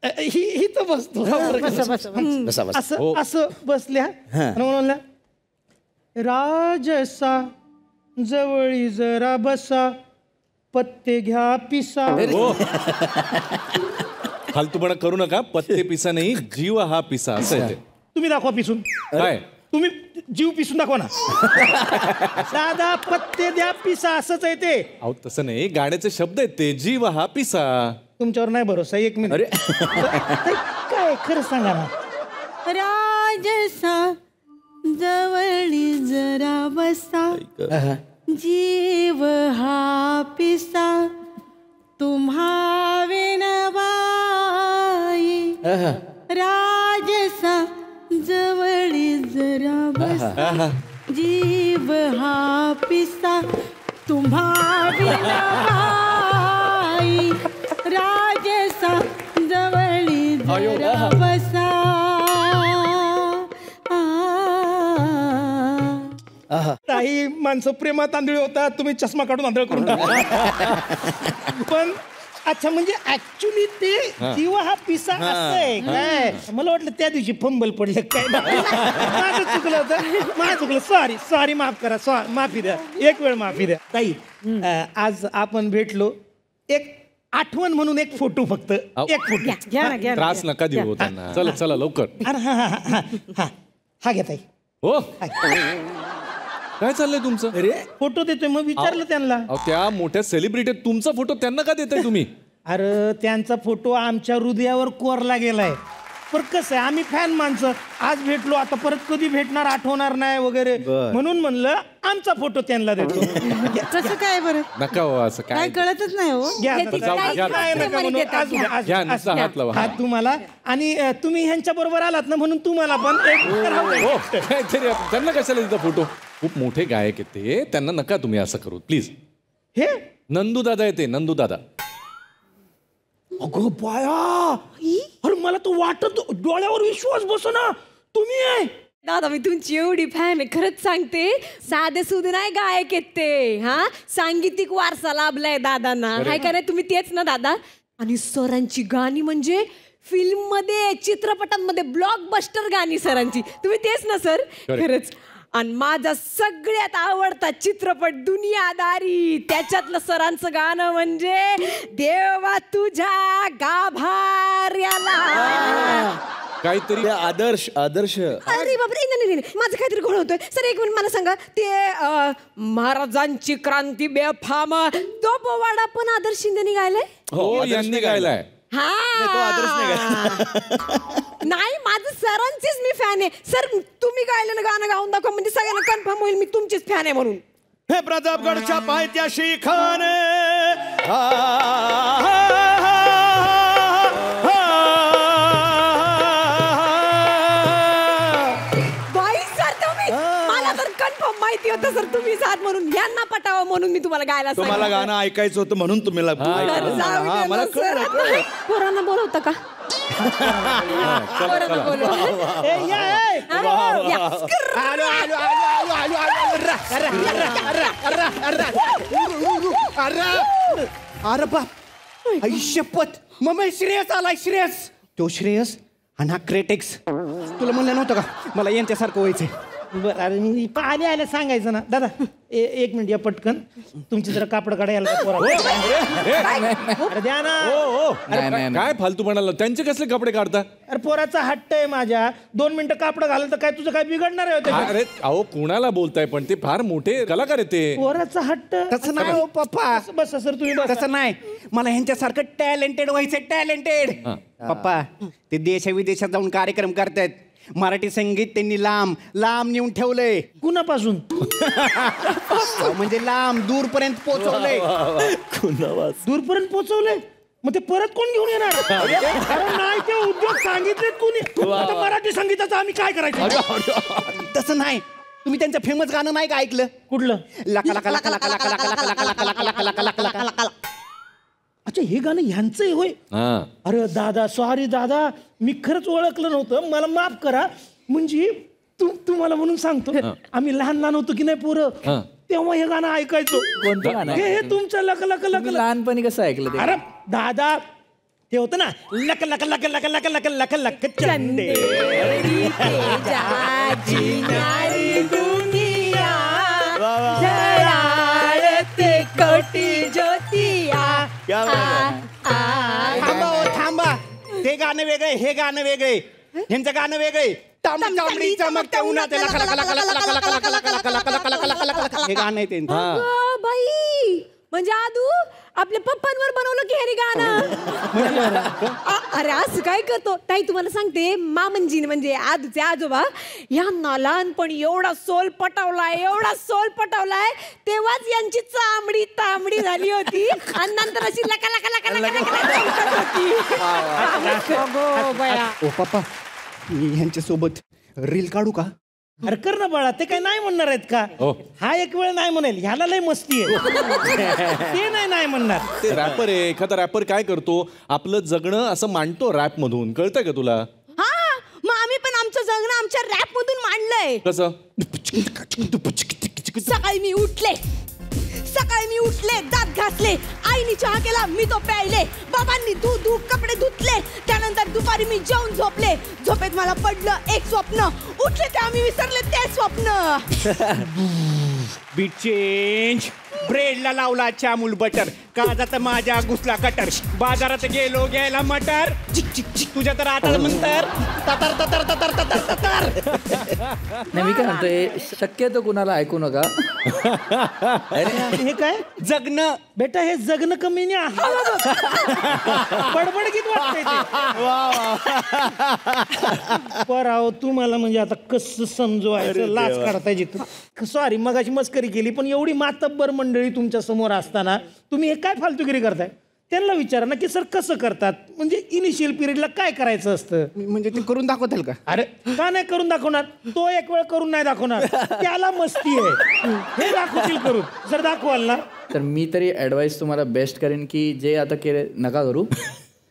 ही तर बसतो असं बसल्या म्हणल्या राजसा जवळी जरा बसा पत्ते घ्या पिसा. फालतूपणा करू नका. पत्ते पिसा नाही, जीव हा पिसा असं आहे. तुम्ही दाखवा पिसून. काय तुम्ही जीव पिसून दाखवा ना. दादा पत्ते द्या पिसा असंच आहे ते. अहो तसं नाही, गाण्याचे शब्द आहेत ते. जीव हा पिसा. तुमच्यावर नाही भरोसा. एक मिनिट. काय खरं सांगा ना. राजसा जवळी जरा बसा जीव हा पिसा तुम्हा विनवाई. राजसा जवळी जरा बसा जीव हा पिसा तुम्हा विनवाई. राजसा जवळी जरा बसा. काही माणसं प्रेमात तांदळी होतात. तुम्ही चष्मा काढून आंधळ करून टाका. पण अच्छा म्हणजे ऍक्च्युली ते जीव हा पिसा असं आहे काय. मला वाटलं त्या दिवशी फंबल पडलं काय. माझं चुकलं होतं. माझं चुकलं. सॉरी माफ करा. माफी द्या. एक वेळ माफी द्या. ताई आज आपण भेटलो. एक आठवण म्हणून एक फोटो फक्त. एक फोटो. त्रास नका देऊ त्यांना. चला लवकर. हा घ्या ताई. हो काय चाललंय तुमचं. अरे फोटो देतोय. मग विचारलं त्यांना. त्या मोठ्या सेलिब्रिटी तुमचा फोटो त्यांना का देताय तुम्ही. अरे त्यांचा फोटो आमच्या हृदयावर कोरला गेलाय. पर कसं आहे आम्ही फॅन माणसं. आज भेटलो आता परत कधी भेटणार आठवणार नाही वगैरे म्हणून म्हणलं आमचा फोटो त्यांना देतो. कसं काय बरं नका हो असं काय कळतच नाही हो. हात लावा. हात तुम्हाला. आणि तुम्ही ह्यांच्या बरोबर आलात ना म्हणून तुम्हाला पण त्यांना कशाला देता फोटो. खूप मोठे गायक आहेत ते. त्यांना नका तुम्ही असं करू प्लीज. हे नंदू दादा येते. नंदू दादा. अगं बाया. अरे मला तो वाटत डोळ्यावर विश्वास बसना. तुम्ही आहे दादा. मी तुमची एवढी फॅन आहे खरंच सांगते. साधे सुधे नाही गायक आहेत ते. हा सांगीतिक वारसा लाभलाय दादांना. हाय का नाही. तुम्ही तेच ना दादा. आणि सरांची गाणी म्हणजे फिल्म मध्ये चित्रपटांमध्ये ब्लॉकबस्टर गाणी सरांची. तुम्ही तेच ना सर. खरंच. आणि माझा सगळ्यात आवडता चित्रपट दुनियादारी. त्याच्यातलं सरांचं गाणं म्हणजे देवा तुझ्या गाभाऱ्याला. काहीतरी आदर्श. अरे बापरे. नाही माझं काहीतरी घोळ होतोय सर. एक मिनिट मला सांगा. ते महाराजांची क्रांती बेफाम तो पोवाडा पण आदर्श शिंदेनी गायलाय. हो यांनी गायलाय. हा नाही माझं सरांचीच मी फॅन आहे सर. तुम्ही गायलेलं गाणं गाऊन दाखवा म्हणजे सगळ्यांना कन्फर्म होईल मी तुमचीच फॅन आहे म्हणून. हे प्रतापगडच्या पायथ्याशी खाने माहिती होतं सर तुम्ही साथ म्हणून यांना पटावं म्हणून मी तुम्हाला गायला तुम्हाला गाणं ऐकायचं होतं म्हणून तुम्हाला मला कळलं. पोरांना बोलवतं का. अरे बाप शपथ. मग श्रेयस आलाय. श्रेयस तो श्रेयस आणि हा क्रेटेक्स. तुला म्हणलं नव्हतं का मला यांच्यासारखं व्हायचंय. बरं अरे मी पाणी आलं सांगायचं ना. दादा एक मिनिट या पटकन. तुमची जरा कापड काढायला द्या ना. काय फालतू म्हणाला. त्यांचे कसले कपडे काढता. अरे पोराचा हट्ट आहे माझ्या. 2 मिनिटं कापड घाललं तर काय तुझं काय बिघडणार आहे. अरे अहो कुणाला बोलताय पण ते फार मोठे कलाकार आहेत ते. पोराचा हट्ट. तसं नाही हो पप्पा. बस सर तुम्ही बस. तसं नाही मला ह्यांच्यासारखं टॅलेंटेड व्हायचंय. टॅलेंटेड पप्पा. ते देश विदेशात जाऊन कार्यक्रम करतायत. मराठी संगीत त्यांनी लांब नेऊन ठेवलंय. कुणापासून म्हणजे लांब दूरपर्यंत पोहोचवलंय. दूरपर्यंत पोहोचवलंय. मग ते परत कोण घेऊन येणार. नाही ते उद्योग सांगितलेत कोणी. मराठी संगीताचं आम्ही काय करायचं. तसं नाही. तुम्ही त्यांचं फेमस गाणं नाही का ऐकलं. कुठलं. लका लका लका लका लका लका लका लका लका लका लका लका लका लका. अच्छा हे गाणं ह्यांचं आहे होय. अरे दादा सॉरी दादा. मी खरंच ओळखलं नव्हतं. मला माफ करा. म्हणजे तुम्हाला म्हणून सांगतो. आम्ही लहान होतो की नाही पोरं तेव्हा हे गाणं ऐकायचो. हे तुमचं लक लक लक. लहानपणी कसं ऐकलं. अरे दादा ते होतं ना लक लक लक लक लक लक लक लक चंदे चंदेरी तेजाची न्यारी दुनिया झळाळते कोटी ज्योतिया क्या बात है. थांबा हो थांबा, ते गाणं वेगळे हे गाणं वेगळे, ह्यांचं गाणं वेगळे. तांबडी चमकत्या उन्हात हे गाणं आहे त्यांचं. अगं बाई, म्हणजे आदू आपल्या पप्पांवर बनवलं की हे गाणं. अरे असं काय करतो ताई, तुम्हाला सांगते मामंजीने म्हणजे आदूचे आजोबा यांना लहानपणी एवढा सोल पटवलाय तेव्हाच यांची चांबडी तांबडी झाली होती आणि नंतर अशी लका लका लका लका लका चमकत होती. ओ पप्पा, मी ह्यांच्या सोबत रील काढू का? अरे कर ना बाळा, ते काय नाही म्हणणार आहेत का? हा एक वेळ नाही म्हणेल, ह्याला लय मस्ती आहे. ते नाही म्हणणार. ते रॅपर आहे, एखादा रॅपर काय करतो आपलं जगणं असं मांडतो रॅप मधून, कळतंय का तुला? हा, मग आम्ही पण आमचं जगणं आमच्या रॅप मधून मांडलंय. कसं? सकाळी मी उठले दात घासले, आईनी चहा केला मी तो प्यायले, बाबांनी दूध कपडे धुतले, त्यानंतर दुपारी मी जेवून झोपले, झोपेत मला पडलं एक स्वप्न, उठले ते आम्ही विसरले ते स्वप्न. बीट चेंज, ब्रेडला लावला चामूल बटर, काजात माझ्या घुसला कटर, बाजारात गेलो घ्यायला मटर, चिक चिक चिक तुझ्या तर आता म्हणतर ततर ततर ततर ततर ततर. नाही मी काय म्हणतोय, शक्यतो कुणाला ऐकू नका. हे काय जगणं बेटा, हे जगणं कमी नाही. बडबड गीत वाटतंय ते. पराव तुम्हाला म्हणजे आता कसं समजवायचं, लाच काढताय जिथं. सॉरी मगाची मस्करी केली, पण एवढी मातब्बर मंडळी तुमच्या समोर असताना तुम्ही हे काय फालतूगिरी करताय? त्यांना विचारा ना की सर कसं करतात, म्हणजे इनिशियल पिरियडला काय करायचं असतं. म्हणजे ते करून दाखवताल का? अरे का नाही करून दाखवणार? तो एक वेळ करून नाही दाखवणार, त्याला मस्ती आहे. हे दाखवतील करून, जर दाखवाल ना. तर मी तरी ॲडवाईस तुम्हाला बेस्ट करेन की जे आता केले नका करू.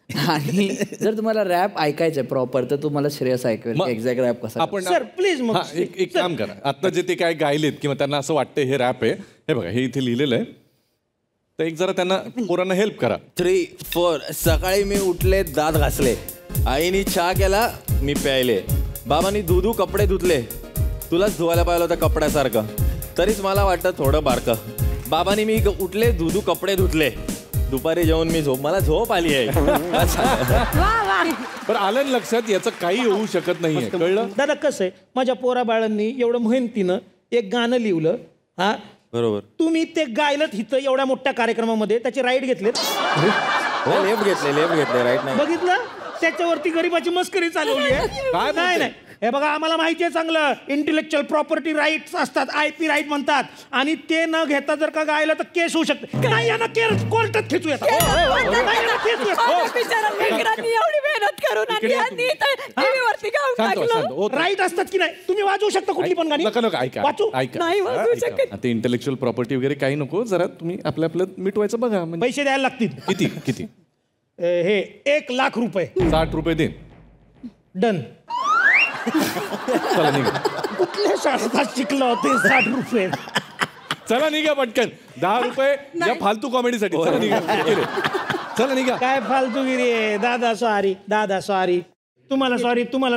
आणि जर तुम्हाला रॅप ऐकायचं प्रॉपर तर तुम्हाला श्रेयस ऐकवेल एक्झॅक्ट रॅप कसा. आपण सर प्लीज मग हा, एक काम करा, आता जे ते काय गायलेत किंवा त्यांना असं वाटतं हे रॅप आहे, हे बघा हे इथे लिहिलेलं आहे, तर एक जरा त्यांना पोरांना हेल्प करा. 3, 4 सकाळी मी उठले दात घासले, आईनी चहा केला मी प्यायले, बाबांनी दूध कपडे धुतले, तुलाच धुवायला पाहिलं होतं कपड्यासारखं, तरीच मला वाटतं थोडं बारकं, बाबांनी मी उठले दूध कपडे धुतले, दुपारी जेवून मी मला झोप आली आहे. पण आलं ना लक्षात, याचं काही होऊ शकत नाहीये, कळलं? दादा कसं आहे, माझ्या पोरा बाळांनी एवढं मेहनतीनं एक गाणं लिहिलं. हा बरोबर. तुम्ही ते गायलत हिथं एवढ्या मोठ्या कार्यक्रमामध्ये त्याचे राईट घेतलेत. लेफ्ट घेतले राईट नाही बघितलं, त्याच्यावरती गरीबाची मस्करी चालवली आहे. नाही हे बघा, आम्हाला माहिती आहे चांगलं, इंटेलेक्च्युअल प्रॉपर्टी राईट्स असतात, IP राईट म्हणतात, आणि ते न घेता जर का गायला तर केस होऊ शकते. नाही यांना केस कोर्टात खेचू येतात. एवढी मेहनत करून आणि यांनी इथं TV वरती गाऊन टाकलं. राईट असतात की नाही? तुम्ही वाजवू शकता कुठली पण गाणी. नका ऐका वाचू ऐका नाही वाजवू ऐका. शकत. आता इंटेलेक्च्युअल प्रॉपर्टी वगैरे काही नको, जरा तुम्ही आपलं मिटवायचं बघा. म्हणजे पैसे द्यायला लागतील. किती? हे 1 लाख रुपये. 60 रुपये दे. डन. चला निघा. कुठल्या शाळेत शिकलं होते 60 रुपये? चला निघा पटकन. 10 रुपये या फालतू कॉमेडीसाठी. चला निघा. चला निघा. काय फालतूगिरी आहे दादा. सॉरी दादा, सॉरी. तुम्हाला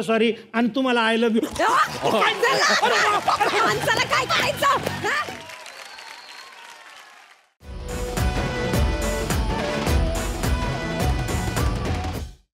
सॉरी आणि तुम्हाला आय लव्ह यू. काय झालं? माणसाला काय करायचं?